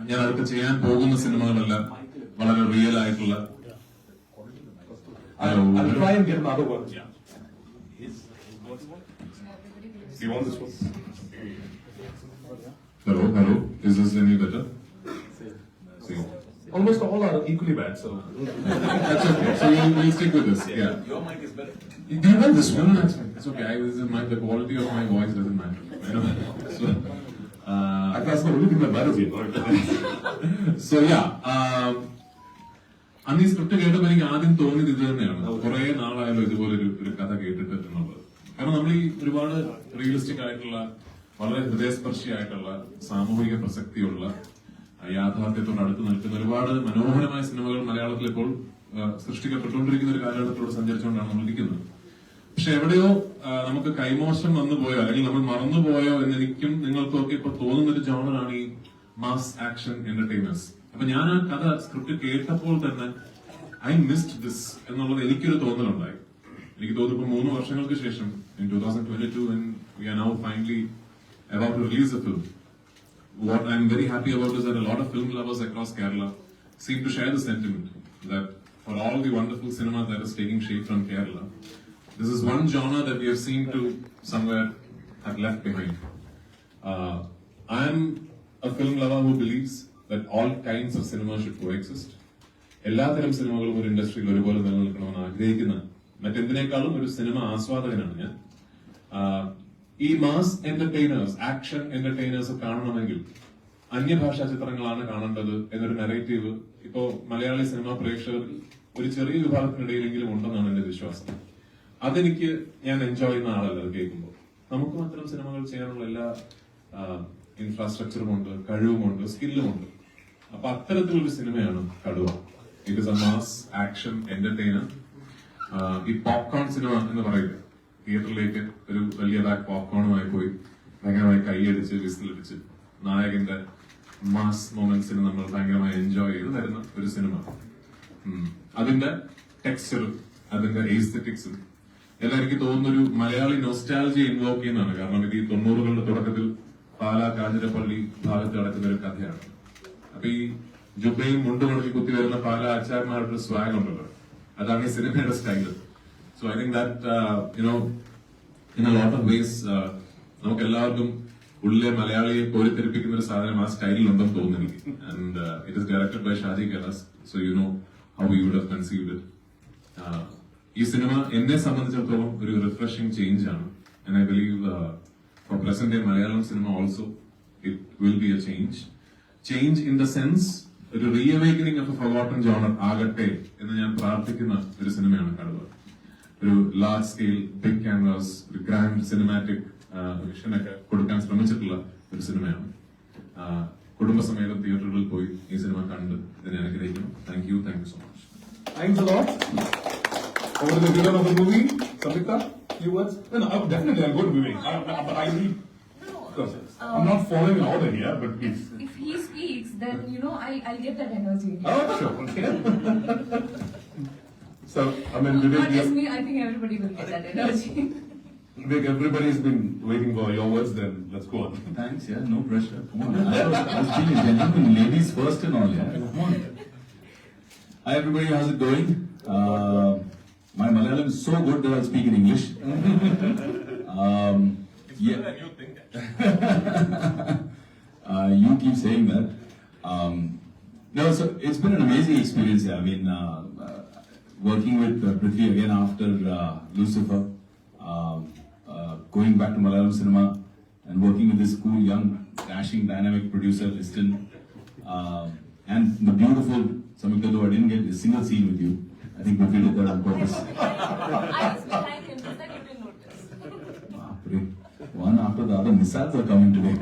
ഞാൻ അടുത്ത് ചെയ്യാൻ പോകുന്ന സിനിമകളെല്ലാം വളരെ റിയൽ ആയിട്ടുള്ള. I'll try and get another one. Do you want this one? Hello. Is this any better? See. Almost all are equally bad, so. That's okay. So we'll stick with this. Yeah. Your mic is better. Do you want this one? That's fine. It's okay. The quality of my voice doesn't matter. I know. So, That's the only thing that matters here. so yeah. അന്ന് ഈ script കേട്ടപ്പോൾ എനിക്ക് ആദ്യം തോന്നിയത് ഇത് തന്നെയാണ്. കുറെ നാളായാലും ഇതുപോലെ ഒരു കഥ കേട്ടിട്ട് എന്നുള്ളത്. കാരണം നമ്മൾ ഈ ഒരുപാട് റിയലിസ്റ്റിക് ആയിട്ടുള്ള, വളരെ ഹൃദയസ്പർശിയായിട്ടുള്ള, സാമൂഹിക പ്രസക്തിയുള്ള, യാഥാർത്ഥ്യത്തോട് അടുത്ത് നിൽക്കുന്ന ഒരുപാട് മനോഹരമായ സിനിമകൾ മലയാളത്തിൽ ഇപ്പോൾ സൃഷ്ടിക്കപ്പെട്ടുകൊണ്ടിരിക്കുന്ന ഒരു കാലഘട്ടത്തിലൂടെ സഞ്ചരിച്ചുകൊണ്ടാണ് നമ്മൾ ഇരിക്കുന്നത്. പക്ഷെ എവിടെയോ നമുക്ക് കൈമോശം വന്നുപോയോ അല്ലെങ്കിൽ നമ്മൾ മറന്നുപോയോ എന്ന് എനിക്കും നിങ്ങൾക്കും ഒക്കെ ഇപ്പൊ തോന്നുന്ന ഒരു ജോണറാണ് ഈ മാസ് ആക്ഷൻ എന്റർടൈനേഴ്സ്. അപ്പൊ ഞാൻ ആ കഥ സ്ക്രിപ്റ്റ് കേട്ടപ്പോൾ തന്നെ ഐ മിസ്ഡ് ദിസ് എന്നുള്ളത് എനിക്കൊരു തോന്നലുണ്ടായി. എനിക്ക് തോന്നുന്നു 3 വർഷങ്ങൾക്ക് ശേഷം in 2022 when we are now finally about to release a film. What I'm very happy about is that a lot of film lovers across Kerala seem to share the sentiment that for all the wonderful cinema that is taking shape from Kerala, this is one genre that we have seemed to somewhere have left behind. I'm a film lover who believes that all kinds of cinema should coexist. എല്ലാത്തരം സിനിമകളും ഒരു ഇൻഡസ്ട്രിയിൽ ഒരുപോലെ നിലനിൽക്കണമെന്ന് ആഗ്രഹിക്കുന്ന, മറ്റെന്തിനേക്കാളും ഒരു cinema ആസ്വാദകനാണ് ഞാൻ. ഈ mass entertainers, action entertainers കാണണമെങ്കിൽ അന്യഭാഷാ ചിത്രങ്ങളാണ് കാണേണ്ടത് എന്നൊരു നറേറ്റീവ് ഇപ്പോ മലയാളി സിനിമാ പ്രേക്ഷകരിൽ ഒരു ചെറിയ വിഭാഗത്തിനിടയിലെങ്കിലും ഉണ്ടെന്നാണ് എന്റെ വിശ്വാസം. അതെനിക്ക് ഞാൻ എൻജോയ് ചെയ്യുന്ന ആളല്ല അത് കേൾക്കുമ്പോൾ. നമുക്കും അത്തരം സിനിമകൾ ചെയ്യാനുള്ള എല്ലാ ഇൻഫ്രാസ്ട്രക്ചറും ഉണ്ട്, കഴിവുമുണ്ട്, സ്കില്ലുമുണ്ട്. അപ്പൊ അത്തരത്തിലൊരു സിനിമയാണ് കടുവ. It is A mass action entertainer. ഈ പോപ്കോൺ സിനിമ എന്ന് പറയുന്നത് തിയേറ്ററിലേക്ക് ഒരു വലിയ ബാഗ് പോപ്കോണുമായി പോയി ഭയങ്കരമായി കൈയടിച്ച് വിസിലടിച്ച് നായകന്റെ മാസ് മൊമെന്റ്സിന് നമ്മൾ ഭയങ്കരമായി എൻജോയ് ചെയ്ത് വരുന്ന ഒരു സിനിമ. അതിന്റെ ടെക്സ്ചറും അതിന്റെ എസ്തെറ്റിക്സും എല്ലാം എനിക്ക് തോന്നുന്നൊരു മലയാളി നൊസ്റ്റാൾജി ഇൻവോക്ക് ചെയ്യുന്നതാണ്. കാരണം ഇത് ഈ 90കളുടെ തുടക്കത്തിൽ പാലാ കാഞ്ഞിരപ്പള്ളി ഭാഗത്ത് നടക്കുന്ന ഒരു കഥയാണ്. അപ്പൊ ഈ ജുബയും മുണ്ടുമടക്കി കുത്തി വരുന്ന പാലാ ആചാര്യന്മാരുടെ ഒരു സ്വാഗ് ഉണ്ടല്ലോ, അതാണ് ഈ സിനിമയുടെ style. So I think that in a lot of ways നമുക്ക് എല്ലാവർക്കും ഉള്ളിലെ മലയാളിയെ കോരിത്തെരിപ്പിക്കുന്ന ഒരു സാധനം ആ സ്റ്റൈലിൽ ഉണ്ടെന്ന് തോന്നുന്നു എനിക്ക്. And it is directed by Shaji Kailas. So you know how you would have conceived it. ഈ സിനിമ എന്നെ സംബന്ധിച്ചിടത്തോളം ഒരു റിഫ്രഷിംഗ് ചേഞ്ച് ആണ്. And I believe for present day Malayalam cinema also it will be a change in the sense ഒരു റീഅവേക്കനിങ് of A forgotten genre ആകട്ടെ എന്ന് ഞാൻ പ്രാർത്ഥിക്കുന്ന ഒരു സിനിമയാണ് കടുവ. ഒരു ലാർജ് സ്കെയിൽ ബിഗ് ക്യാൻവാസ്, ഒരു ഗ്രാൻഡ് സിനിമാറ്റിക് വിഷനൊക്കെ കൊടുക്കാൻ ശ്രമിച്ചിട്ടുള്ള ഒരു സിനിമയാണ്. കുടുംബസമേതം തിയേറ്ററുകളിൽ പോയി ഈ സിനിമ കണ്ട് ഇതിനെ അനുഗ്രഹിക്കണം. Thank you so much. Thanks a lot. Over to the villain of the movie, Samita, few words? No, definitely I'll go to Vivek. But I need... I'm not following an order here, but please. If he speaks, then, I'll get that energy. Oh, sure. Okay. So, I mean, Vivek... Not just me, I think everybody will get that energy. Vivek, everybody's been waiting for your words, then let's go on. Thanks, yeah, no pressure. Come on. I was feeling genuine, ladies first and all, yeah. Come on. Hi everybody, how's it going? My Malayalam is so good that I'll speak in English. Yeah. You think? You keep saying that. No, so it's been an amazing experience. Yeah. I mean, working with Prithvi again after Lucifer, going back to Malayalam cinema and working with this cool, young, dashing, dynamic producer, Listin, and the beautiful Samita, though I didn't get a single scene with you. I think we did that on purpose. I was behind him, just that you didn't notice. One after the other missiles are coming today.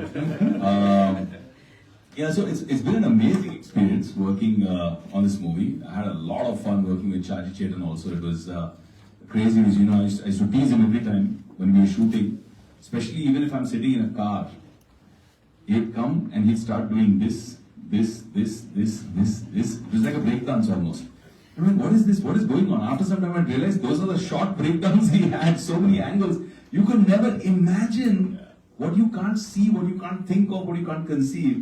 Yeah, so it's been an amazing experience working on this movie. I had a lot of fun working with Chaji Chetan also. It was crazy. I used to tease him every time when we were shooting, especially even if I'm sitting in a car. He'd come and he'd start doing this. It was like a breakdance almost. I mean, what is this? What is going on? After some time I realized those are the short breakdowns he had, so many angles. You could never imagine what you can't see, what you can't think of, what you can't conceive.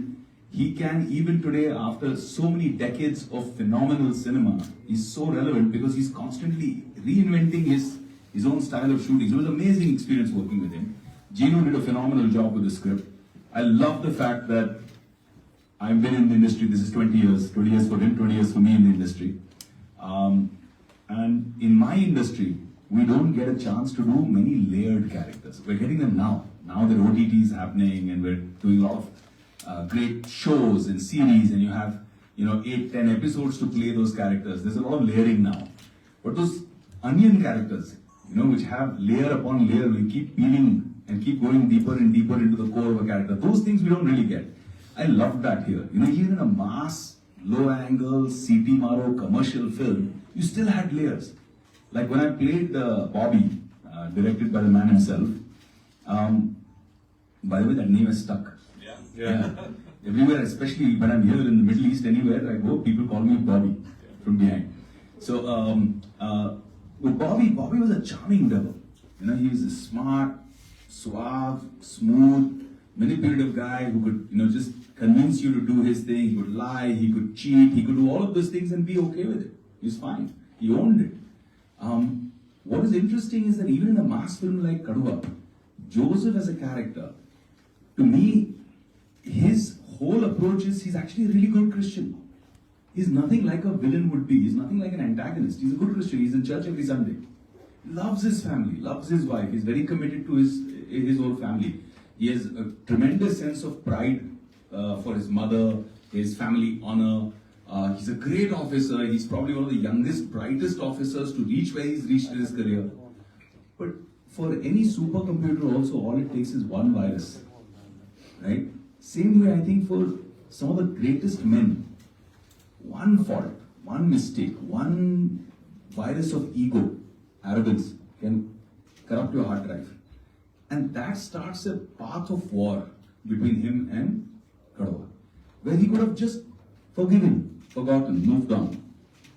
he can, even today, after so many decades of phenomenal cinema, is so relevant because he's constantly reinventing his own style of shooting. So it was an amazing experience working with him. Gino did a phenomenal job with the script. I love the fact that I've been in the industry, this is 20 years for him, 20 years for me in the industry. And in my industry, we don't get a chance to do many layered characters. We're getting them now. Now that OTT is happening and we're doing a lot of great shows and series, and you have 8-10 episodes to play those characters. There's a lot of layering now. But those onion characters, which have layer upon layer, will keep peeling and keep going deeper and deeper into the core of a character. Those things we don't really get. I love that here. Even in a mass, low angle, CT Maro commercial film, you still had layers. Like when I played Bobby, directed by the man himself. By the way, that name is stuck. Yeah. Everywhere, especially when I'm here in the Middle East, anywhere I go, people call me Bobby from behind. So with Bobby was a charming devil. He was a smart, suave, smooth, manipulative guy who could, just convince you to do his thing. He would lie, he could cheat, he could do all of those things and be okay with it. He was fine. He owned it. What is interesting is that even in a mass film like Kaduva, Joseph as a character, to me, his whole approach is he's actually a really good Christian. He's nothing like a villain would be. He's nothing like an antagonist. He's a good Christian. He's in church every Sunday. Loves his family, loves his wife. He's very committed to his whole family. He has a tremendous sense of pride for his mother, his family honor. He's a great officer. He's probably one of the youngest, brightest officers to reach where he's reached in his career. But for any supercomputer also, all it takes is one virus. Right? Same way, I think, for some of the greatest men, one fault, one mistake, one virus of ego, arrogance, can corrupt your hard drive. And that starts a path of war between him and Kaduva, where he could have just forgiven, forgotten, moved on.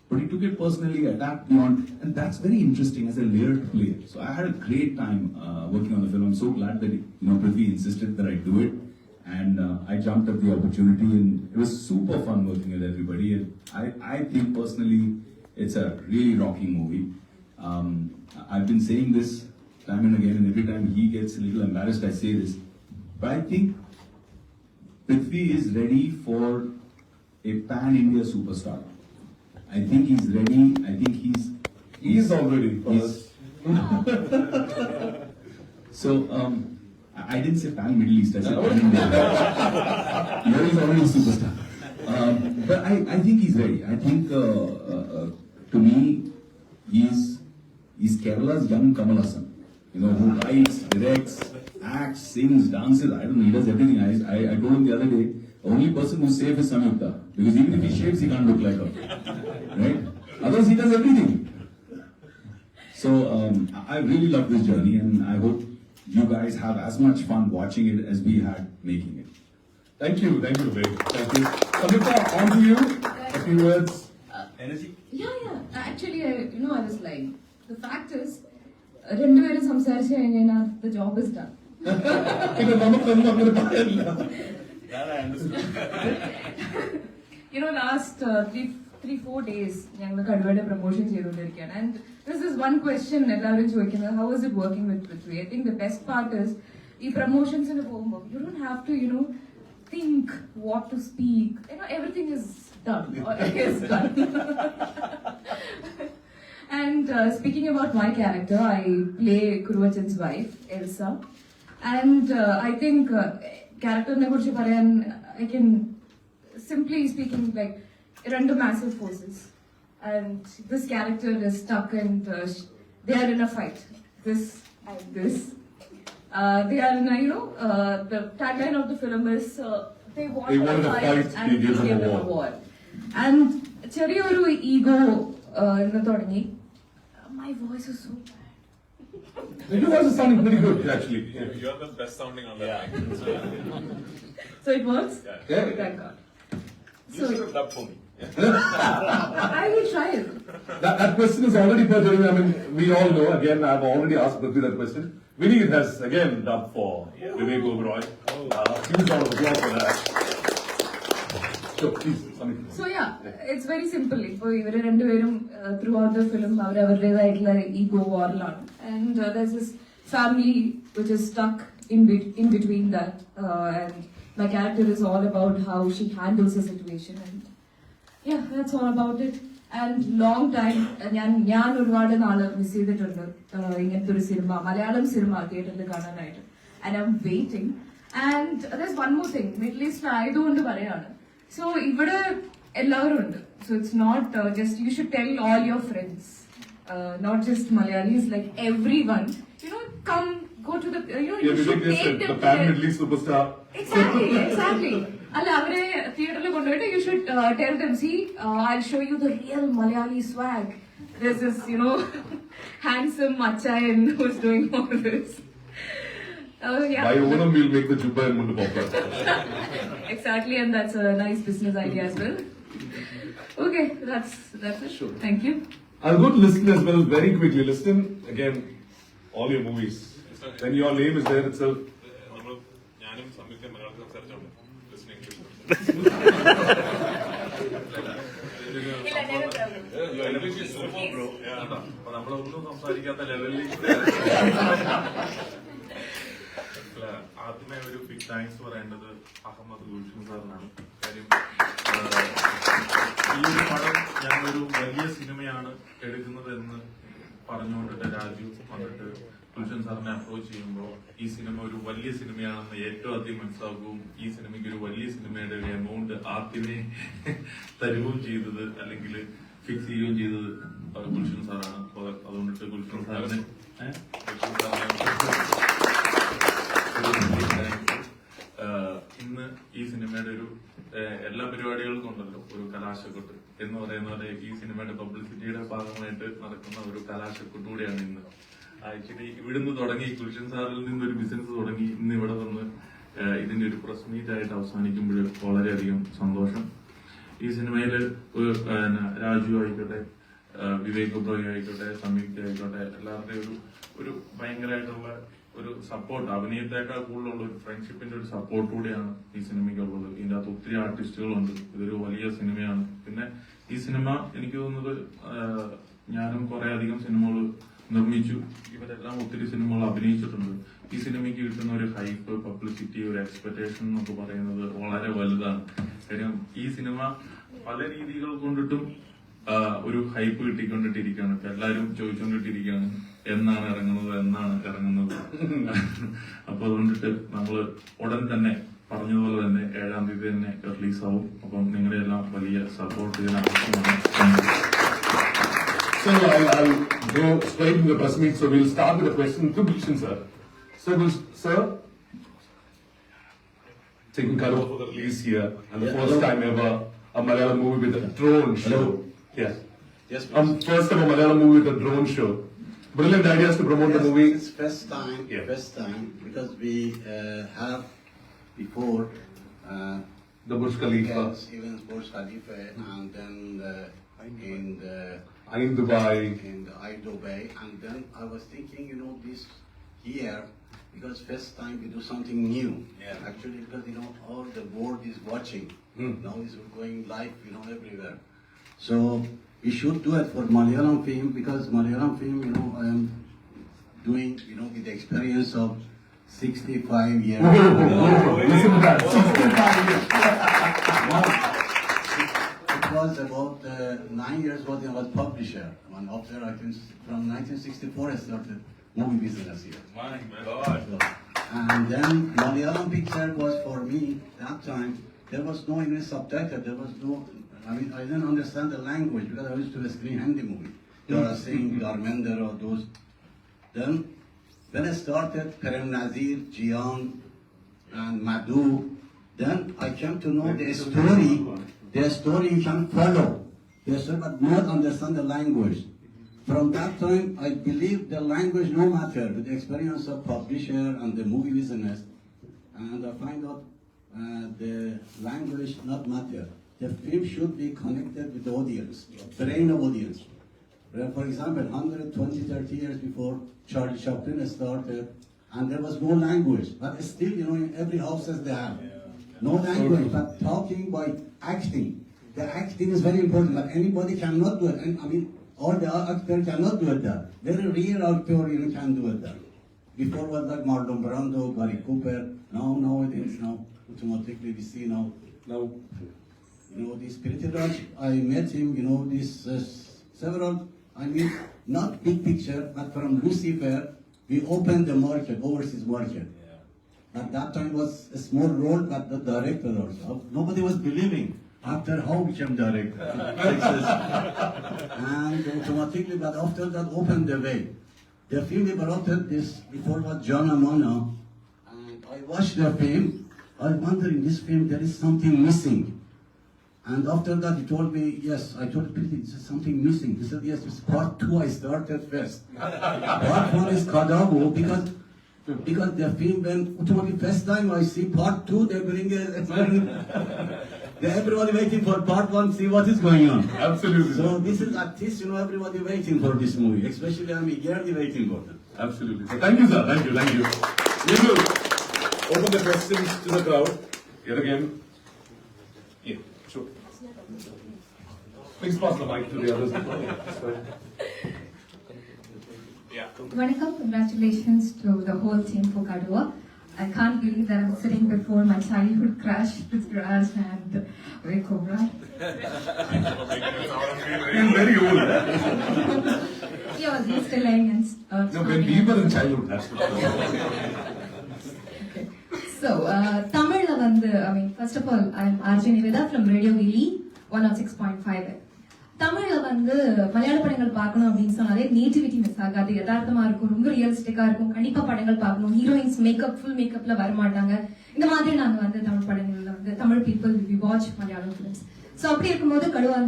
But he took it personally, attacked beyond, and that's very interesting as a layered play. So I had a great time working on the film. I'm so glad that Prithvi insisted that I do it, and I jumped at the opportunity, and it was super fun working with everybody. And I think personally, it's a really rocking movie. I've been saying this time and again, and every time he gets a little embarrassed, I say this. But I think Prithvi is ready for a pan-India superstar. I think he's ready. I think He is already. So, I didn't say pan-Middle East, I said pan-India. He's already a superstar. But I think he's ready. I think, to me, he's Kerala's young Kamal Hassan. Who writes, directs, acts, sings, dances. I don't know, he does everything. I told him the other day, the only person who's safe is Samyukta. Because even if he shaves, he can't look like her. Right? Otherwise, he does everything. So, I really love this journey, and I hope you guys have as much fun watching it as we had making it. Thank you, Vivek. Thank you. Samyukta, on to you. A few words. Energy? Yeah. Actually, I was like, the fact is, രണ്ടുപേരും സംസാരിച്ചു കഴിഞ്ഞാൽ the job is done. Last 3-4 days, ഞങ്ങൾ കടുവയുടെ promotion ചെയ്തുകൊണ്ടിരിക്കുകയാണ്. And this is one question എല്ലാവരും ചോദിക്കുന്നത്, how is it working with Prithvi? I think the best part is, ഈ പ്രൊമോഷൻസിന് പോകുമ്പോൾ you don't have to, think what to speak. Everything is done. Is done. And speaking about my character, I play Kuruvachan's wife, Elsa. And I think character ne kurichu parayan, I can simply speaking like run to massive forces. And this character is stuck and they are in a fight. This and this. They are in a, the tagline of the film is they want a fight and we give them a war. And cheriyoru ego തുടങ്ങി. My voice is so bad. Your voice is sounding pretty good, actually. You're the best sounding on that mic. So it works? Yeah. Thank God. You should have dubbed for me. I will try it. That question is already pertinent. I mean, we all know, again, I've already asked Prithvi that question. Vinny has, again, dubbed for Vivek Oberoi. Huge round of applause for that. Sure, please, Samit. So yeah, it's very simple. ഇപ്പോൾ ഇവര് രണ്ടുപേരും throughout the film അവരവരുടേതായിട്ടുള്ള ego വാറിലാണ്. And there's this family which is stuck in between that. And my character is all about how she handles the situation. And yeah, that's all about it. And long time, ഞാൻ ഒരുപാട് നാള് miss ചെയ്തിട്ടുണ്ട് ഇങ്ങനത്തെ ഒരു cinema, Malayalam cinema തിയേറ്ററിൽ കാണാനായിട്ട്. And I'm waiting. And there's one more thing, Middle East ആയതുകൊണ്ട് പറയാണ്. So ഇവിടെ എല്ലാവരും ഉണ്ട്. So it's not just, you should tell all your friends, not just Malayalis, like everyone. You know, come, go to the, you should take them the pan Middle East superstar. Exactly. അല്ല അവരെ തിയേറ്ററിൽ കൊണ്ടുപോയിട്ട് you should tell them, see, I'll show you the real Malayali swag. There's this, handsome Machayan who's doing all this. Yeah. By Onam, we'll make the Jubba and Mundu popular. Exactly, and that's a nice business idea as well. Okay, that's it. Sure. Thank you. I'll go to Listin as well very quickly. Listin, again, all your movies. When your name is there itself. ഞാനും സംയുക്ത മലയാളത്തിൽ സംസാരിച്ചോണ്ട് listening to Your English is super, bro. അപ്പൊ നമ്മളൊന്നും സംസാരിക്കാത്ത ലെവലിൽ ആദ്യമേ ഒരു big thanks പറയേണ്ടത് അഹമ്മദ് ഗുൽഷൻ സാറിനാണ്. കാര്യം ഈ ഒരു പടം ഞാനൊരു വലിയ സിനിമയാണ് എടുക്കുന്നത് എന്ന് പറഞ്ഞുകൊണ്ടിട്ട് രാജു വന്നിട്ട് ഗുൽഷൻ സാറിനെ അപ്രോച്ച് ചെയ്യുമ്പോൾ ഈ സിനിമ ഒരു വലിയ സിനിമയാണെന്ന് ഏറ്റവും അധികം മനസ്സിലാക്കുകയും ഈ സിനിമയ്ക്ക് ഒരു വലിയ സിനിമയുടെ ഒരു എമൗണ്ട് ആദ്യമേ തരുകയും ചെയ്തത് അല്ലെങ്കിൽ ഫിക്സ് ചെയ്യുകയും ചെയ്തത് ഗുൽഷൻ സാറാണ്. അതുകൊണ്ടിട്ട് ഗുൽഷൻ സാറിന് ഇന്ന് ഈ സിനിമയുടെ ഒരു എല്ലാ പരിപാടികൾക്കും ഉണ്ടല്ലോ ഒരു കലാശക്കൊട്ട് എന്ന് പറയുന്ന പോലെ ഈ സിനിമയുടെ പബ്ലിസിറ്റിയുടെ ഭാഗമായിട്ട് നടക്കുന്ന ഒരു കലാശക്കൊട്ട് കൂടിയാണ് ഇന്ന്. ആക്ച്വലി ഇവിടുന്ന് തുടങ്ങി ഗുൽഷൻ സാറിൽ നിന്നൊരു ബിസിനസ് തുടങ്ങി ഇന്ന് ഇവിടെ വന്ന് ഇതിന്റെ ഒരു പ്രസ് മീറ്റ് ആയിട്ട് അവസാനിക്കുമ്പോൾ വളരെയധികം സന്തോഷം. ഈ സിനിമയില് രാജു ആയിക്കോട്ടെ, വിവേക് ഒബ്രോയ് ആയിക്കോട്ടെ, സംയുക്ത ആയിക്കോട്ടെ, എല്ലാവരുടെയും ഒരു ഭയങ്കരമായിട്ടുള്ള ഒരു സപ്പോർട്ട്, അഭിനയത്തേക്കാൾ കൂടുതലുള്ള ഒരു ഫ്രണ്ട്ഷിപ്പിന്റെ ഒരു സപ്പോർട്ട് കൂടിയാണ് ഈ സിനിമയ്ക്കുള്ളത്. ഇതിന്റെ അകത്ത് ഒത്തിരി ആർട്ടിസ്റ്റുകളുണ്ട്. ഇതൊരു വലിയ സിനിമയാണ്. പിന്നെ ഈ സിനിമ എനിക്ക് തോന്നുന്നത് ഞാനും കുറെ അധികം സിനിമകൾ നിർമ്മിച്ചു. ഇവരെല്ലാം ഒത്തിരി സിനിമകൾ അഭിനയിച്ചിട്ടുണ്ട്. ഈ സിനിമയ്ക്ക് കിട്ടുന്ന ഒരു ഹൈപ്പ്, പബ്ലിസിറ്റി, ഒരു എക്സ്പെക്ടേഷൻ എന്നൊക്കെ പറയുന്നത് വളരെ വലുതാണ്. കാര്യം ഈ സിനിമ പല രീതികൾ കൊണ്ടിട്ടും ഒരു ഹൈപ്പ് കിട്ടിക്കൊണ്ടിട്ടിരിക്കുകയാണ്. ഇപ്പൊ എല്ലാരും ചോദിച്ചുകൊണ്ടിട്ടിരിക്കുകയാണ് എന്നാണ് ഇറങ്ങുന്നത്. അപ്പൊ അതുകൊണ്ടിട്ട് നമ്മള് ഉടൻ തന്നെ പറഞ്ഞതുപോലെ തന്നെ 7-ാം തീയതി തന്നെ റിലീസ് ആവും. അപ്പം നിങ്ങളുടെ എല്ലാം വലിയ സപ്പോർട്ട് ഇതിന് ആവശ്യമാണ്. So I'll go straight to the press meet. So we'll start with a question to Gulshan sir. So sir, taking Kaduva for the release here, and the first time ever a Malayalam movie with a drone show. Yes. Yes, First time a Malayalam movie with a drone show. Brilliant ideas to promote the movie. It's first time, because we have before The Burj Khalifa. yes, even Burj Khalifa, and then in Dubai. Dubai, and then I was thinking, this here, because first time we do something new. Yeah. Actually, because all the world is watching. Now it's going live, everywhere. So we should do it for Malayalam film, because Malayalam film, I am doing, with the experience of 65 years. Listen to that. 65 years. It was about 9 years what I was publisher. And after, I think, from 1964 I started movie business here. My God. And then Malayalam picture was for me, that time, there was no English subtitle, there was no, I didn't understand the language because I used to screen Hindi movie. They were saying Dharmender or those. Then, when I started Karim Nazir, Jian, and Madhu, then I came to know the story you can follow. Yes, sir, but not understand the language. From that time, I believe the language no matter, with the experience of publisher and the movie business, and I find out the language not matter. The film should be connected with the audience, brain of audience. For example, 120-30 years before Charlie Chaplin started, and there was no language, but still, in every house they have. No language, but talking by acting. The acting is very important, but anybody cannot do it. And I mean, all the actors cannot do it there. Very rare actor can do it there. Before was like Marlon Brando, Gary Cooper. Nowadays, automatically we see now, this Prithviraj, I met him, several, not big picture, but from Lucifer, we opened the market, overseas market. At that time was a small role, but the director also. Nobody was believing after how became director. And automatically, but after that opened the way. The film we brought this before was John Amana, and I watched the film. I wonder in this film there is something missing. And after that he told me, yes, I told him there's something missing. He said, yes, it's part 2 I started first. Part 1 is Kaduva, because the film, when automatically first time I see part 2, they bring everybody waiting for part 1, see what is going on. Absolutely. So this is artists, everybody waiting for this movie, especially I'm eagerly waiting for them. Absolutely. So thank you, sir. Thank you. We will open the questions to the crowd. Yet again. Yeah, sure. Please pass the mic to the others. Vanakkam, congratulations to the whole team for Kaduva. I can't believe that I'm sitting before my childhood crush, Prithviraj and Vivek Oberoi. You're very old. He was used to laying and No, when we were in childhood, that's what Okay. So, Tamil, first of all, I'm Arjun Niveda from Radio Vili 106.5. தமிழ்ல மலையாள படங்கள் பார்க்கணும் அப்படின்னு சொன்னாலே nativity miss ஆகாது, யதார்த்தமா இருக்கும், ரொம்ப ரியலிஸ்டிக்கா இருக்கும். கண்டிப்பா படங்கள் பார்க்கணும். ஹீரோயின்ஸ் ஃபுல் மேக்கப்ல வரமாட்டாங்க. இந்த மாதிரி நாங்க தமிழ் படங்கள்ல Tamil people we watch Malayalam films. So அப்படி இருக்கும்போது Kaduva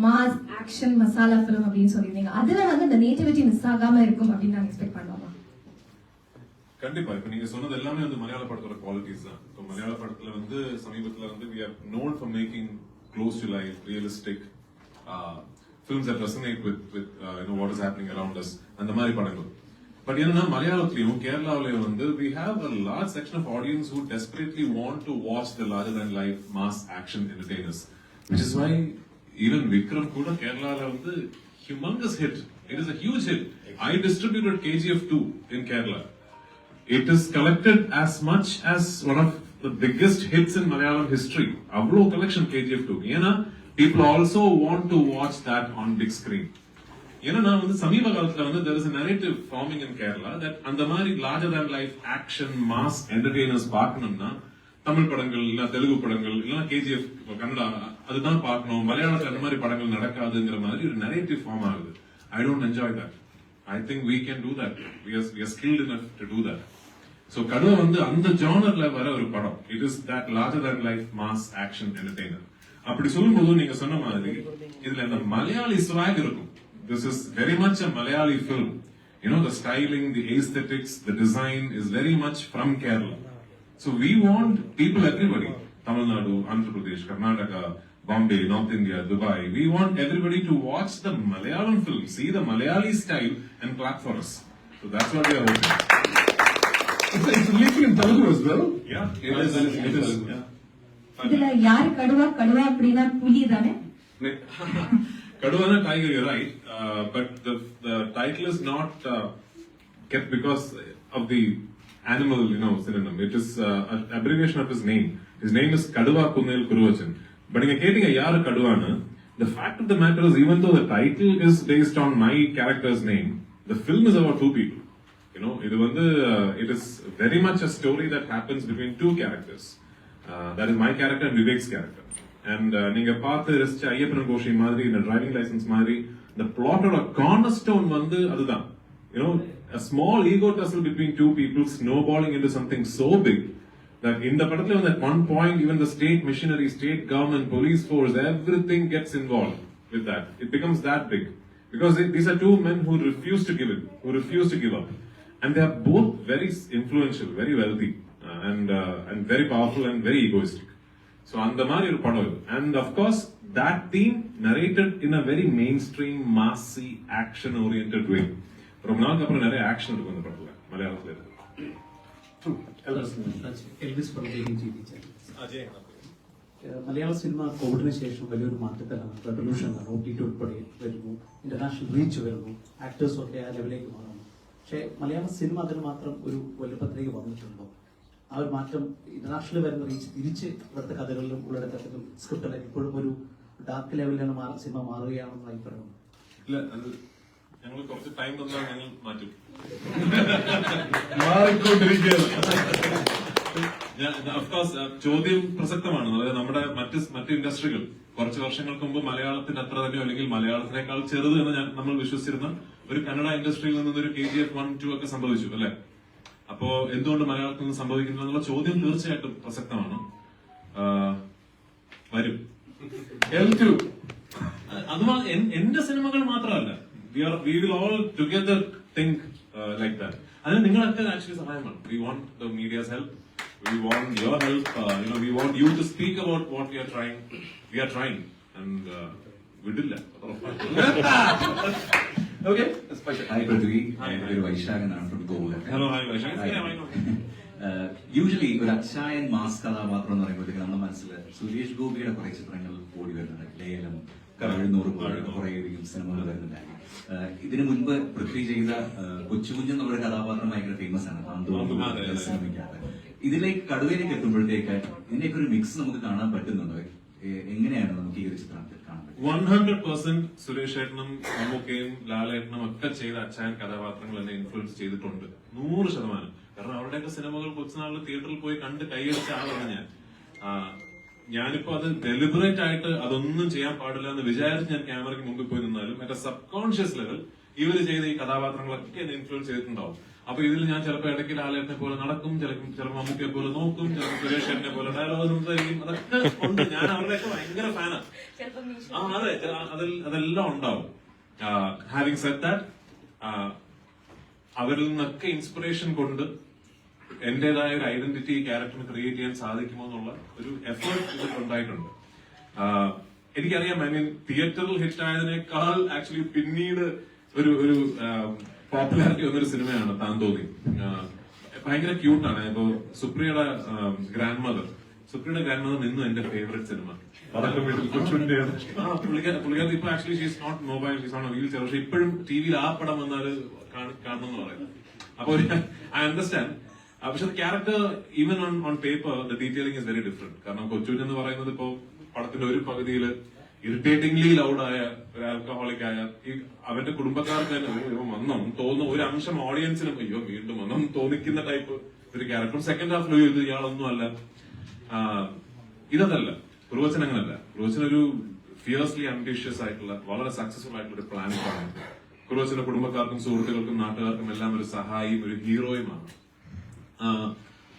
mass action masala film அப்படின்னு சொல்லியிருந்தீங்க. அதுல இந்த நேட்டிவிட்டி மிஸ் ஆகாம இருக்கும் அப்படின்னு நாங்க எக்ஸ்பெக்ட் பண்ணலாமா? கண்டிப்பா. இப்ப நீங்க சொன்னது எல்லாமே மலையாள படத்தோட குவாலிட்டிஸ் தான். இப்போ மலையாள படத்துல சமீபத்துல we are known for making close to life, realistic films that resonate with what is happening around us and the mari padangal. But Malayalathliyum, Kerala, we have a large section of audience who desperately want to watch the larger than life mass action entertainers, which is why even Vikram kuda Kerala humongous hit. It is a huge hit. I distributed KGF 2 in Kerala. It is collected as much as one of the biggest hits in Malayalam history. Avlo collection KGF 2. People also want to watch that on big screen. Sameepa kalathula there is a narrative forming in Kerala that andamari larger than life action mass entertainers paakkanumna Tamil padangal illa Telugu padangal illa KGF Kannada adhaan paakkanum Malayalam andamari padangal nadakadungra maadhiri oru narrative form agudhu. I don't enjoy that. I think we can do that. We are skilled enough to do that. So Kaduva and the genre la vara oru padam. It is that larger than life mass action entertainer. அப்படி சொல்லும்போது நீங்க சொன்ன மாதிரி இதுல அந்த Malayali swag இருக்கும். This is very much a Malayali film. The styling, the aesthetics, the design is very much from Kerala. So we want people, everybody, Tamil Nadu, Andhra Pradesh, Karnataka, Bombay, North India, Dubai, we want everybody to watch the Malayalam film, see the Malayali style and clap for us. So that's what we are hoping. It's releasing in Telugu as well? Yeah, it is. Yeah. இதுல யார் கடுவா அப்படினா புலி தானே? Kaduva na tiger, you're right. But the title is not kept because of the animal, synonym. It is an abbreviation of his name. His name is Kaduva Kunnel Kuruvachan. But in a kettinga yaar Kaduvana, the fact of the matter is, even though the title is based on my character's name, the film is about two people. It is very much a story that happens between two characters. That is my character and Vivek's character. And நீங்க பார்த்து ரசிச்ச ஐயப்பன் கோஷி மாதிரி இந்த driving licence மாதிரி the plotோட cornerstone அதுதான். A small ego tussle between two people snowballing into something so big that in the படத்துல at one point even the state machinery, state government, police force, everything gets involved with that. It becomes that big because these are two men who refuse to give up, and they are both very influential, very wealthy. And very powerful and very egoistic. So andamari oru padam. And of course that theme narrated in a very mainstream, massy, action oriented way. From now on nare action irukku andha padathula Malayalam. Elvis from taking GD channel. Malayala cinema കോവിഡിന് ശേഷം വലിയൊരു മാറ്റത്തിലാണ്, റെവല്യൂഷനാണ്. OTT ഉൾപ്പെടെ വരുന്നു, international reach വരുന്നു, ആക്ടേഴ്സും ഒക്കെ ആ ലെവലിലേക്ക് മാറുന്നു. പക്ഷേ മലയാള സിനിമ അതിന് മാത്രം ഒരു വലുപ്പത്തിലേക്ക് വന്നിട്ടുണ്ടോ? ആ ഒരു മാറ്റം ഇന്റർനാഷണൽ വരുന്ന റീച്ച് തിരിച്ച് ഇവിടുത്തെ കഥകളിലും ഉള്ളടക്കത്തിലും സ്ക്രിപ്റ്റിലും ഇപ്പോഴും ഒരു ഡാർക്ക് ലെവലിലാണ് സിനിമ മാറുകയാണെന്ന് അഭിപ്രായമാണ്. ഇല്ല, അത് ഞങ്ങൾ കുറച്ച് ടൈം തന്നാൽ ഞങ്ങൾ മാറ്റും. മാറിക്കൊണ്ടിരിക്കുകയാണ്. ചോദ്യം പ്രസക്തമാണ്. അതായത് നമ്മുടെ മറ്റ് ഇൻഡസ്ട്രികൾ കുറച്ച് വർഷങ്ങൾക്ക് മുമ്പ് മലയാളത്തിന്റെ അത്ര തന്നെയോ അല്ലെങ്കിൽ മലയാളത്തിനേക്കാൾ ചെറുത് എന്ന് നമ്മൾ വിശ്വസിച്ചിരുന്ന ഒരു കന്നഡ ഇൻഡസ്ട്രിയിൽ നിന്നൊരു KGF 1, 2 ഒക്കെ സംഭവിച്ചു അല്ലെ. അപ്പോ എന്തുകൊണ്ട് മലയാളത്തിൽ നിന്ന് സംഭവിക്കുന്നു എന്നുള്ള ചോദ്യം തീർച്ചയായിട്ടും പ്രസക്തമാണ്. വരും. L2. അത് എന്റെ സിനിമകൾ മാത്രമല്ല, we will all together think like that. അതിന് നിങ്ങളൊക്കെ ആക്ച്വലി സഹായമാണ്. We want the media's help. We want your help. We want you to speak about what we are trying. We are trying, and വിടില്ല. Okay. Hi Prithvi, I'm Vivek from Kaduva. Hello, hi Vaishak. Yeah, I know. Usually ഒരു അച്ചായൻ mass കഥാപാത്രം എന്ന് പറയുമ്പോഴത്തേക്ക് നമ്മുടെ മനസ്സിൽ സുരേഷ് ഗോപിയുടെ കുറെ ചിത്രങ്ങൾ ഓടി വരുന്നുണ്ട്. ലേലം, 100 കുറേയധികം സിനിമകൾ വരുന്നുണ്ടായിരുന്നു. ഇതിനു മുൻപ് പൃഥ്വി ചെയ്ത കൊച്ചുകുഞ്ഞ് എന്നുള്ളൊരു കഥാപാത്രം ഭയങ്കര ഫേമസ് ആണ് സിനിമയ്ക്കകത്ത്. ഇതിലേക്ക് കടുവയിലേക്ക് എത്തുമ്പോഴത്തേക്ക് ഇതിന്റെയൊക്കെ ഒരു മിക്സ് നമുക്ക് കാണാൻ പറ്റുന്നുണ്ടോ? എങ്ങനെയാണ് നമുക്ക് ഈ ഒരു ചിത്രത്തിൽ കാണാൻ പറ്റും? 100% സുരേഷ് ഏട്ടനും മമ്മൂക്കയും ലാലേട്ടനും ഒക്കെ ചെയ്ത അച്ചായൻ കഥാപാത്രങ്ങൾ എന്നെ ഇൻഫ്ലുവൻസ് ചെയ്തിട്ടുണ്ട്. 100%. കാരണം അവരുടെയൊക്കെ സിനിമകൾ കൊച്ചുനാളിൽ തിയേറ്ററിൽ പോയി കണ്ട് കൈയടിച്ച ആളാണ് ഞാനിപ്പോ അത് ഡെലിബറേറ്റ് ആയിട്ട് അതൊന്നും ചെയ്യാൻ പാടില്ല എന്ന് വിചാരിച്ച് ഞാൻ ക്യാമറയ്ക്ക് മുമ്പിൽ പോയി നിന്നാലും എന്റെ സബ് കോൺഷ്യസ് ലെവൽ ഇവര് ചെയ്ത ഈ കഥാപാത്രങ്ങളൊക്കെ എന്നെ ഇൻഫ്ലുവൻസ് ചെയ്തിട്ടുണ്ടാവും. അപ്പൊ ഇതിൽ ഞാൻ ചിലപ്പോൾ ഇടയ്ക്ക് ലാലേട്ടനെ പോലെ നടക്കും, ചിലപ്പോൾ മമ്മൂക്കയെ പോലെ നോക്കും, ചിലപ്പോൾ സുരേഷ് ഏട്ടനെ പോലെ ഡയലോഗ് സംസാരിക്കും. അതൊക്കെ ഉണ്ട്. ഞാൻ അവരുടെയൊക്കെ ഭയങ്കര ഫാനാണ്. അതെ, അതെല്ലാം ഉണ്ടാവും. ഹാവിങ് സെഡ് ദാറ്റ്, അവരിൽ നിന്നൊക്കെ ഇൻസ്പിറേഷൻ കൊണ്ട് എന്റേതായ ഒരു ഐഡന്റിറ്റി ക്യാരക്ടറിന് ക്രിയേറ്റ് ചെയ്യാൻ സാധിക്കുമോ എന്നുള്ള ഒരു എഫേർട്ട് ഇതിൽ ഉണ്ടായിട്ടുണ്ട്. എനിക്കറിയാം, ഐ മീൻ തിയേറ്ററിൽ ഹിറ്റ് ആയതിനേക്കാൾ ആക്ച്വലി പിന്നീട് ഒരു പോപ്പുലാരിറ്റി വന്നൊരു സിനിമയാണ് താൻ തോന്നി. ഭയങ്കര ക്യൂട്ടാണ്. ഇപ്പൊ സുപ്രിയയുടെ ഗ്രാൻഡ് മദർ ഇന്നും എന്റെ ഫേവറേറ്റ് സിനിമ. പുള്ളിക്കാരി ഇപ്പൊ actually she's not mobile, she's on wheelchair. പക്ഷെ ഇപ്പോഴും ടിവിയിൽ ആ പടം വന്നാൽ കാണണം എന്ന് പറയുന്നത്. അപ്പൊ ഐ അണ്ടർസ്റ്റാൻഡ്. പക്ഷെ character even on paper the detailing is very different. കാരണം കൊച്ചുകുഞ്ഞ് എന്ന് പറയുന്നത് ഇപ്പോ പടത്തിന്റെ ഒരു പകുതിയിൽ ഇറിറ്റേറ്റിംഗ്ലി ലൗഡായ ഒരു ആൽക്കഹോളിക് ആയ അവന്റെ കുടുംബക്കാർക്ക് തന്നെ വന്നും തോന്നുന്ന ഒരു അംശം ഓഡിയൻസിനും അയ്യോ വീണ്ടും വന്നും തോന്നിക്കുന്ന ടൈപ്പ് ഒരു ക്യാരക്ടർ. സെക്കൻഡ് ഹാഫിൽ ഇത് ഇയാളൊന്നും അല്ല. ഇതല്ല കുറുവച്ചൻ, അങ്ങനല്ല. കുറുവച്ചൻ ഒരു ഫിയേഴ്സ്ലി അംബിഷ്യസ് ആയിട്ടുള്ള വളരെ സക്സസ്ഫുൾ ആയിട്ടുള്ള ഒരു പ്ലാനറ്റാണ്. കുറുവച്ചന്റെ കുടുംബക്കാർക്കും സുഹൃത്തുക്കൾക്കും നാട്ടുകാർക്കും എല്ലാം ഒരു സഹായിയും ഒരു ഹീറോയുമാണ്.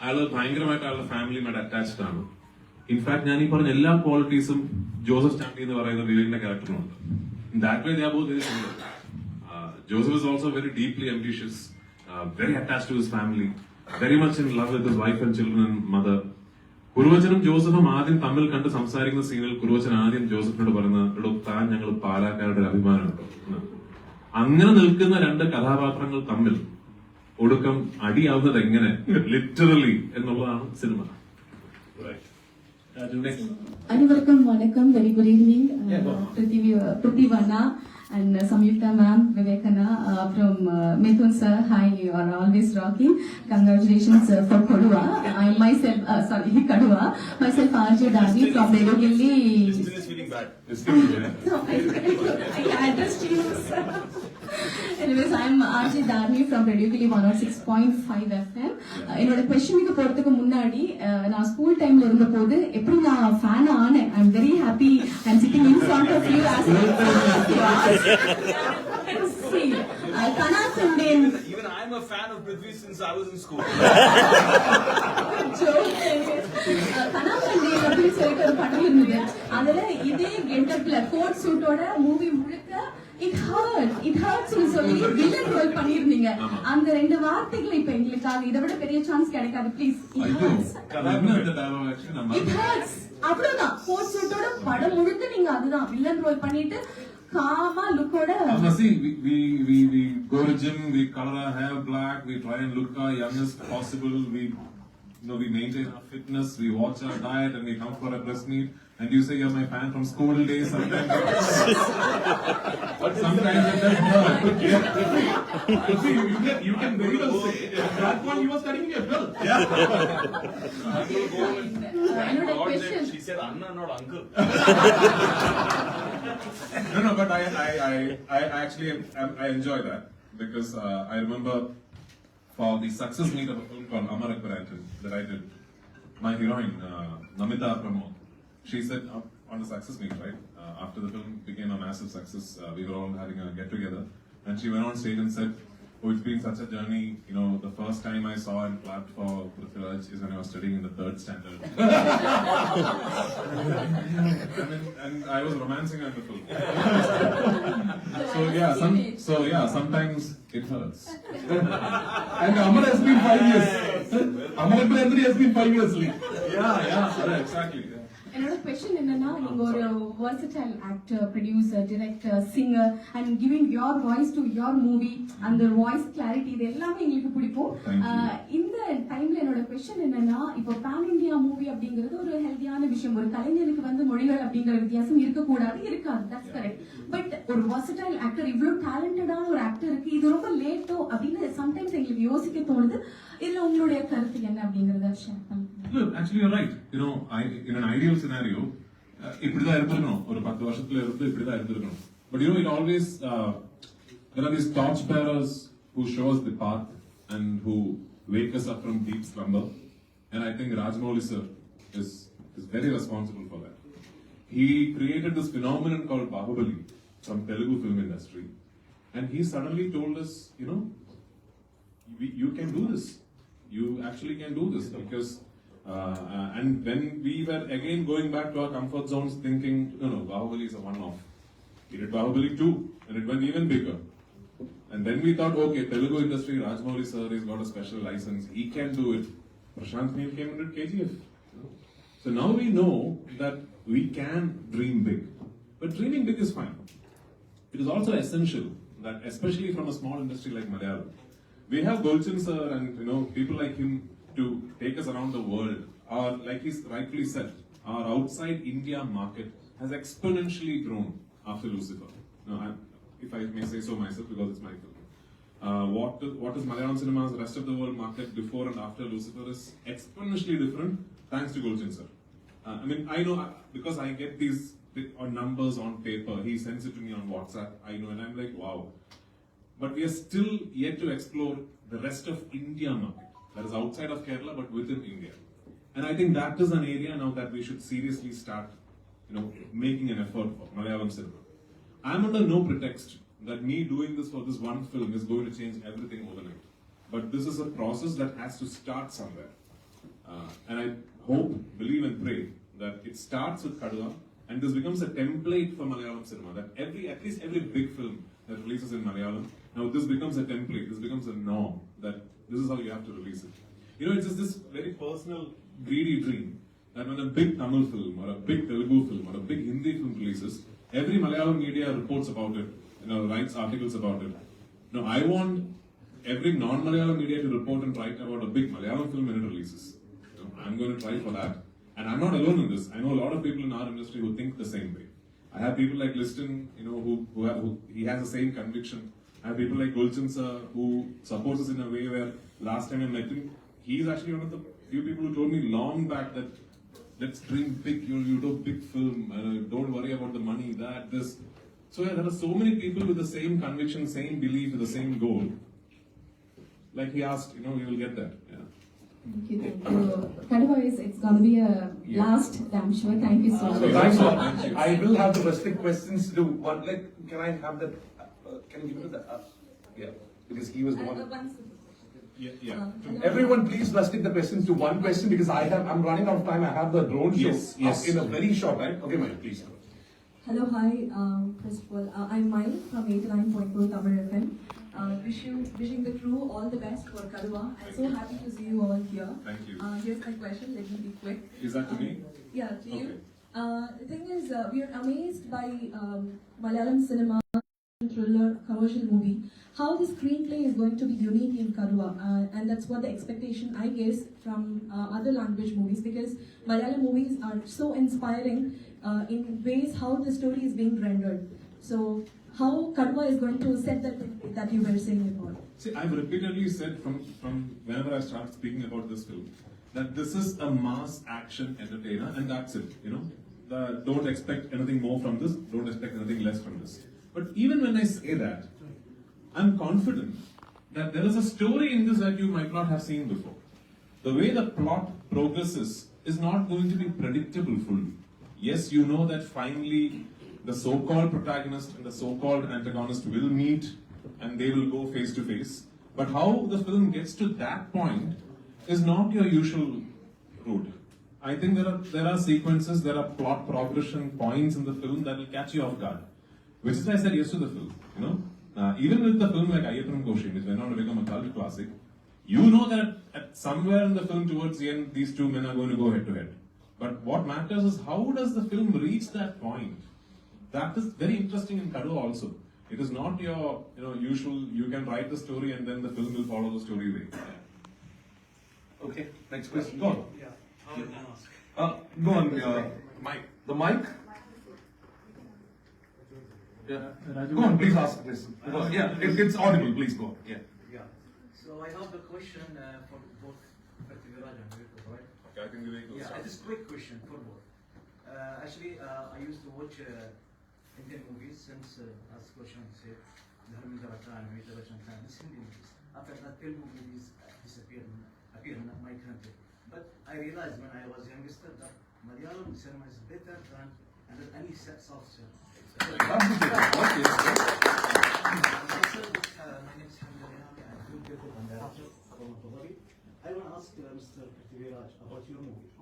അയാള് ഭയങ്കരമായിട്ട് അയാളുടെ ഫാമിലിയുമായിട്ട് അറ്റാച്ച്ഡ് ആണ്. ഇൻഫാക്ട് ഞാൻ ഈ പറഞ്ഞ എല്ലാ ക്വാളിറ്റീസും ജോസഫ് സ്റ്റാൻഡി എന്ന് പറയുന്ന വിവേകിന്റെ ക്യാരക്ടറിനുണ്ട്. That way they are both very similar. Joseph is also very deeply ambitious, very attached to his family, very much in love with his wife and children and mother. കുറുവച്ചനും ജോസഫും ആദ്യം തമ്മിൽ കണ്ട് സംസാരിക്കുന്ന സീനിൽ കുറുവച്ചൻ ആദ്യം ജോസഫിനോട് പറയുന്നത്, താൻ ഞങ്ങൾ പാലാക്കാരുടെ ഒരു അഭിമാനമുണ്ടോ. അങ്ങനെ നിൽക്കുന്ന രണ്ട് കഥാപാത്രങ്ങൾ തമ്മിൽ ഒടുക്കം അടിയാവുന്നത് എങ്ങനെ ലിറ്ററലി എന്നുള്ളതാണ് സിനിമ. അനിവർക്കും വണക്കം, വെരി ഗുഡ് ഈവനിങ്. പൃഥ്വിവണ്ണ and Samyukta ma'am, Vivekana from Mithun sir, hi, you are always rocking. Congratulations for Kaduva. I myself, Kaduva, myself RJ Dadi from Redogilli. Listin is feeling bad. No, I addressed you, sir. Anyways, I'm RJ Dadi from Redogilli 106.5 FM. என்னோட क्वेश्चனுக்கு போறதுக்கு முன்னாடி நான் school டைம்ல இருந்த போது எப்படி நான் fan ஆனேன். I'm very happy I'm sitting in front of you as see Kana Sundain. Even I'm a fan of Prithvi since I was in school. Kana Sundain அப்படி சொல்லிட்டு ஒரு படம் இருந்தது. அதுல இதே கெட்டப்ல கோட் சூட்டோட மூவி முழுக்க it hurts னு சொல்லி வில்லன் ரோல் பண்ணிருந்தீங்க. அந்த ரெண்டு வார்த்தைகள் இப்ப எங்களுக்காக இதை விட பெரிய சான்ஸ் கிடைக்காது ப்ளீஸ். it hurts அவ்வளவுதான். கோட் சூட்டோட படம் முழுக்க நீங்க அதுதான் வில்லன் ரோல் பண்ணிட்டு calm lookoda. See, we go to gym, we color our hair black, we try and look our youngest possible, we we maintain our fitness, we watch our diet, and we come for a press meet. And you say you're my fan from school days. Sometimes, sometimes it does hurt. See, you can very well say that one you were studying a bill. Another question. She said, Anna, not uncle. No, but I actually I enjoy that because I remember for the success meet of a film called Amar Akbar Anton that I did, my heroine Namita Pramod, she said on the success meet, right, after the film became a massive success, we were all having a get together, and she went on stage and said, oh, it's been such a journey, the first time I saw and clapped for Prithviraj is when I was studying in the 3rd standard. and I was romancing at the film. So sometimes it hurts. And Amar has been 5 years. Amar Anthony has been 5 years late. Yeah, exactly. என்னோட question என்னன்னா, நீங்க ஒரு versatile actor, producer, director, singer and giving your voice to your movie, அந்த voice clarity இது எல்லாமே எங்களுக்கு பிடிக்கும். இந்த டைம்ல என்னோட கொஸ்டின் என்னன்னா, இப்போ pan India மூவி அப்படிங்கிறது ஒரு ஹெல்தியான விஷயம். ஒரு கலைஞனுக்கு வந்து மொழிகள் அப்படிங்கிற வித்தியாசம் இருக்காது. That's correct. பட் ஒரு versatile actor, இவ்வளவு டேலண்டடான ஒரு ஆக்டருக்கு இது ரொம்ப லேட்டோ அப்படின்னு சம்டைம்ஸ் எங்களுக்கு யோசிக்க தோணுது. இதுல உங்களுடைய கருத்து என்ன அப்படிங்கறத ஷேர் பண்ணுங்க. Look, actually you're right. In an ideal scenario, இப்படிதான் இருந்திருக்கணும். ஒரு 10 வருஷத்துல இருந்து இப்படிதான் இருந்திருக்கணும். But it always there are these torch bearers who show us the path and who wake us up from deep slumber. And I think Rajmouli sir is very responsible for that. He created this phenomenon called Bahubali from Telugu film industry, and he suddenly told us, you can do this. You actually can do this because. And when we were again going back to our comfort zones thinking, Bahubali is a one-off. We did Bahubali 2 and it went even bigger. And then we thought, okay, Telugu industry, Rajmouli sir has got a special license, he can do it. Prashant Neel came and did KGF. So now we know that we can dream big. But dreaming big is fine. It is also essential that, especially from a small industry like Malayalam, we have Golchan sir and people like him to take us around the world. Or, like he rightly said, our outside India market has exponentially grown after Lucifer. Now, if I may say so myself, because it's my film. What is Malayalam cinema's rest of the world market before and after Lucifer is exponentially different, thanks to Golchan sir. I know because I get these numbers on paper. He sends it to me on WhatsApp. I know, and I'm like, wow. But we are still yet to explore the rest of India market. That is outside of Kerala, but within India. And I think that is an area now that we should seriously start, making an effort for Malayalam cinema. I'm under no pretext that me doing this for this one film is going to change everything overnight. But this is a process that has to start somewhere. And I hope, believe and pray that it starts with Kaduva and this becomes a template for Malayalam cinema. That at least every big film that releases in Malayalam, now this becomes a template, this becomes a norm that this is how you have to release it. It's just this very personal, greedy dream that when a big Tamil film or a big Telugu film or a big Hindi film releases, every Malayalam media reports about it, writes articles about it. No, I want every non-Malayalam media to report and write about a big Malayalam film when it releases. I'm going to try for that. And I'm not alone in this. I know a lot of people in our industry who think the same way. I have people like Listin, who he has the same conviction. I have people like Golchan sir who supports us in a way where last time I met him, he's actually one of the few people who told me long back that let's dream big, you do a big film, don't worry about the money, this. So there are so many people with the same conviction, same belief, with the same goal. Like he asked, we will get that. Yeah. Thank you. Kaduva, it's going to be a last damn sure. Thank you so much. Thanks a lot. I will have the restrict questions to one. Can I have that? Can you give me that? Yeah, because he was the one. Yeah. Everyone, please restrict the questions to one question because I'm running out of time. I have the drone show Yes. in a very short time. Okay, Maya, please. Hello, hi. First of all, I'm Maya from 89.2 Tamil FM. Wishing the crew all the best for Kaduva. I'm so happy to see you all here. Thank you. Here's my question. Let me be quick. Is that to me? Yeah, to you. Okay. The thing is, we are amazed by Malayalam cinema thriller, commercial movie, how the screenplay is going to be unique in Kaduva, and that's what the expectation I guess from other language movies, because Malayalam movies are so inspiring in ways how the story is being rendered. So how Kaduva is going to set that you were saying before. See, I've repeatedly said from whenever I start speaking about this film that this is a mass action entertainer, and that's it. Don't expect anything more from this. Don't expect anything less from this. But even when I say that, I'm confident that there is a story in this that you might not have seen before. The way the plot progresses is not going to be predictable fully. Yes, you know that finally the so-called protagonist and the so-called antagonist will meet and they will go face to face. But how the film gets to that point is not your usual route. I think there are sequences, there are plot progression points in the film that will catch you off guard. Which is why I said yes to the film. Even with the film like Ayyapanam Koshi, which went on to become a cult classic, you know that at somewhere in the film towards the end, these two men are going to go head to head. But what matters is how does the film reach that point? That is very interesting in Kaduva also. It is not your usual, you can write the story and then the film will follow the story way. Okay, next question. Go on. Yeah. Go on, Mike. the mic. Yeah. Go on, please ask this. It's audible, please go on. Yeah. So I have a question for both Prithviraj and Vivek, right? Okay, I think Vivek will start. It is a quick question for both. Actually, I used to watch Indian movies since, as question said, Dharmendra Khan, Amitabh Bachchan Khan, these Hindi movies. After that, Telugu movies appeared in my country. But I realized when I was youngster that Malayalam cinema is better than any South cinema. My name is Hamdani. I'm a creative and director from Oberoi. I want to ask Mr. Prithviraj about your movie.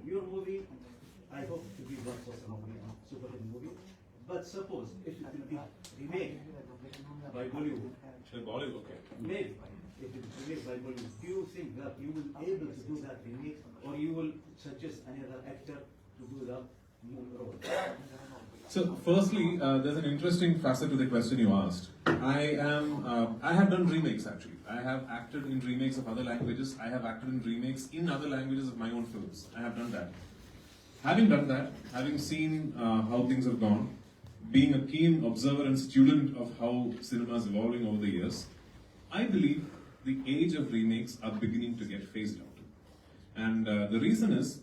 Your movie, I hope to be blockbuster movie, super hit movie. But suppose if it will be remade by Bollywood, okay. Maybe if it is remade by Bollywood, do you think that you will be able to do that remake, or you will suggest another actor to do the role? So, firstly, there's an interesting facet to the question you asked. I have done remakes actually. I have acted in remakes of other languages. I have acted in remakes in other languages of my own films. I have done that. Having done that, having seen how things have gone, being a keen observer and student of how cinema is evolving over the years, I believe the age of remakes are beginning to get phased out. And the reason is,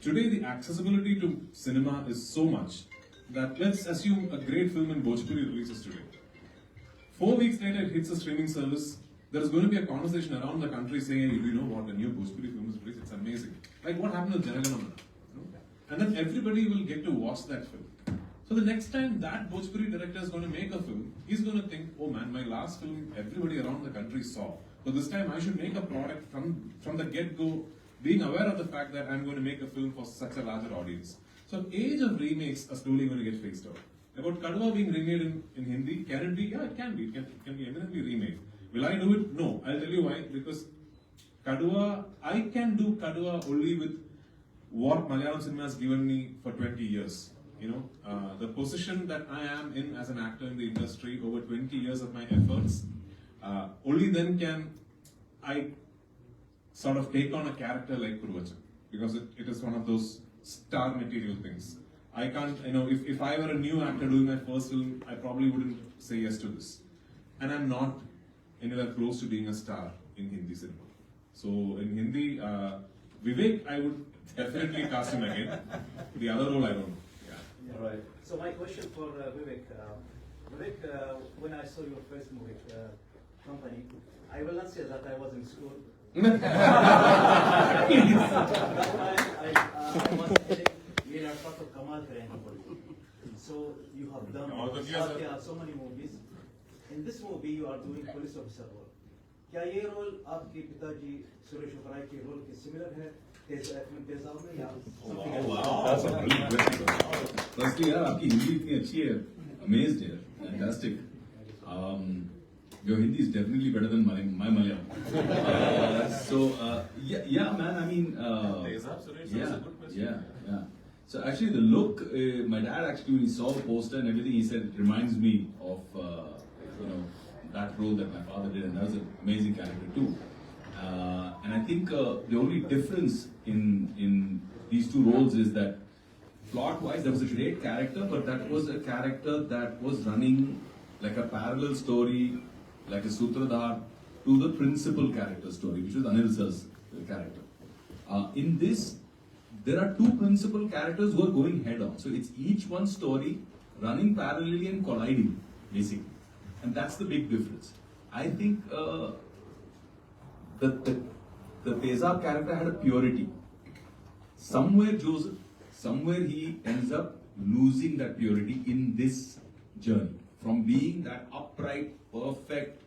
today the accessibility to cinema is so much that let's assume a great film in Bhojpuri releases today. 4 weeks later it hits a streaming service. There is going to be a conversation around the country saying, hey, do you know what, a new Bhojpuri film is released? It's amazing. Like what happened with Janaganamana? And then everybody will get to watch that film. So the next time that Bhojpuri director is going to make a film, he's going to think, oh man, my last film everybody around the country saw. So this time I should make a product from the get-go, being aware of the fact that I'm going to make a film for such a larger audience. So age of remakes are slowly going to get phased out. About Kaduva being remade in Hindi, can it be? Yeah, it can be. It can be eminently remade. Will I do it? No. I'll tell you why. Because Kaduva, I can do Kaduva only with what Malayalam cinema has given me for 20 years. The position that I am in as an actor in the industry over 20 years of my efforts, only then can I sort of take on a character like Kuruvachan, because it is one of those star material things. I can't, if I were a new actor doing my first film, I probably wouldn't say yes to this. And I'm not anywhere close to being a star in Hindi cinema. So in Hindi, Vivek, I would definitely cast him again. The other role, I don't know. Yeah. Right. So my question for Vivek. Vivek, when I saw your first movie, Company, I will not say that I was in school. That time I was in a part of Kamal Karen. So you have done so many movies. In this movie, you are doing police officer role. क्या ये role आपके पिताजी सुरेश ओबेरॉय के role के similar है? That's a brilliant question. Firstly, यार आपकी हिंदी इतनी अच्छी है, amazed है, fantastic. Your Hindi is definitely better than my Malayalam. Yeah, man. I mean, yeah. So actually, the look, my dad actually when he saw the poster and everything, he said it reminds me of that role that my father did, and that was an amazing character too. And I think the only difference in these two roles is that plot-wise, there was a great character, but that was a character that was running like a parallel story, like a Sutradhar, to the principal character story, which was Anil Sir's character. In this, there are two principal characters who are going head-on. So it's each one story running parallelly and colliding, basically. And that's the big difference. I think the Tezab character had a purity. Somewhere he ends up losing that purity in this journey. From being that upright, perfect,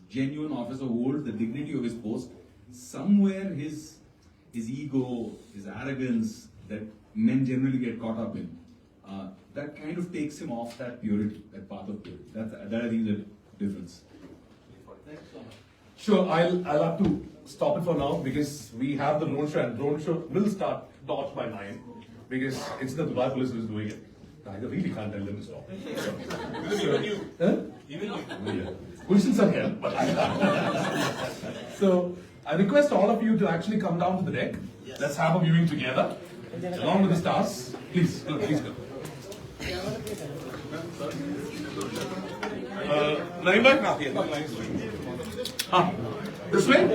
genuine officer who holds the dignity of his post, somewhere his ego, his arrogance that men generally get caught up in, that kind of takes him off that purity, that path of purity. That I think is the difference. Sure, I'll have to stop it for now because we have the drone show, and drone show will start dot by 9 because it's the Dubai police who is doing it. I really can't tell them to stop. Even you. Huh? Even you. Questions are here, but I can't. So I request all of you to actually come down to the deck. Yes. Let's have a viewing together, along with the stars. Please go. This way?